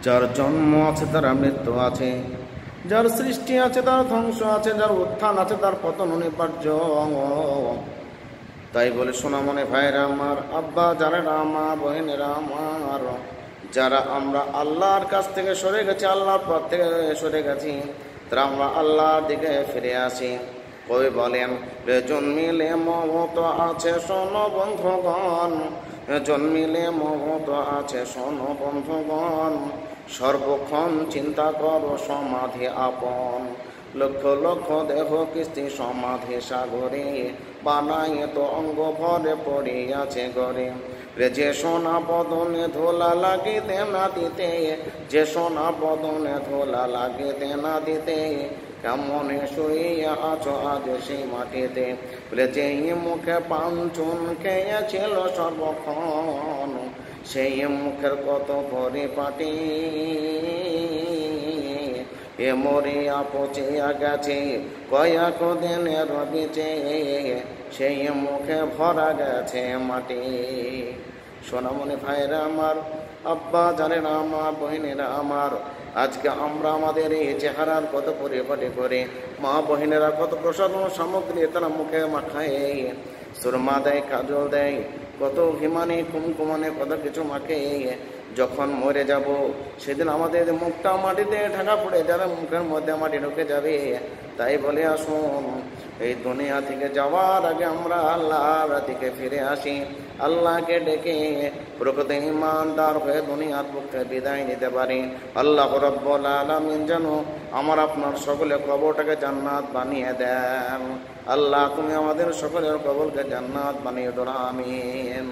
যার জন্ম আছে তার মৃত্যু আছে, যার সৃষ্টি আছে তার ধ্বংস আছে, যার উত্থান আছে তার পতন অনিবার্য। তাই বলে সোনা মনে ভাইরা আমার, আব্বা জানেরা আমার, বহিনেরা আমার, যারা আমরা আল্লাহর কাছ থেকে সরে গেছি, আল্লাহর পথ থেকে সরে গেছি, তারা আমরা আল্লাহর দিকে ফিরে আসি। কবি বলেন, জন্মিলে মমত আছে শোন বন্ধুগণ, জন্মিলে মমত আছে শোন বন্ধুগণ, সর্বক্ষণ চিন্তা করো সমাধি আপন, লক্ষ লক্ষ দেহ কিস্তি সমাধি সাগরে, বানায় তো অঙ্গ ভরে পড়িয়াছে গরে। যে সোনা বদনে ধোলা লাগিতে না দিতে, যে সোনা বদনে ধোলা লাগিতে না দিতে, কেমনে শুইয়া আছো আজ সেই মাটিতে। যেই মুখে পাঞ্চুন খেয়েছিল সর্বক্ষণ, সেই মুখের কত পরিপাটি, এ মরিয়া পচিয়া গেছে কয়েক দিনের বিচে, সেই মুখে ভরা গেছে মাটি। সোনামণি ভাইরা আমার, আব্বা জানেরা আমার, বহিনেরা আমার, আজকে আমরা আমাদের এই চেহারার কত পরিপাটি করে, মা বহিনেরা কত প্রসাধন সামগ্রী তারা মুখে মাখায়, সুরমা দেয়, কাজল দেয়, কত হিমানি কুমকুমানে কত কিছু মাখে। যখন মরে যাব সেদিন আমাদের মুখটা মাটিতে ঢাকা পড়ে যাবে, মুখের মধ্যে মাটি ঢুকে যাবে। তাই বলে আসুন, এই দুনিয়া থেকে যাওয়ার আগে আমরা আল্লাহর দিকে ফিরে আসি, আল্লাহকে ডেকে প্রকৃত ইমানদার হয়ে দুনিয়ার পক্ষে বিদায় নিতে পারি। আল্লাহ রাব্বুল আলামিন যেন আমার আপনার সকলের কবরটাকে জান্নাত বানিয়ে দেন। আল্লাহ তুমি আমাদের সকলের কবরকে জান্নাত বানিয়ে দাও, আমিন।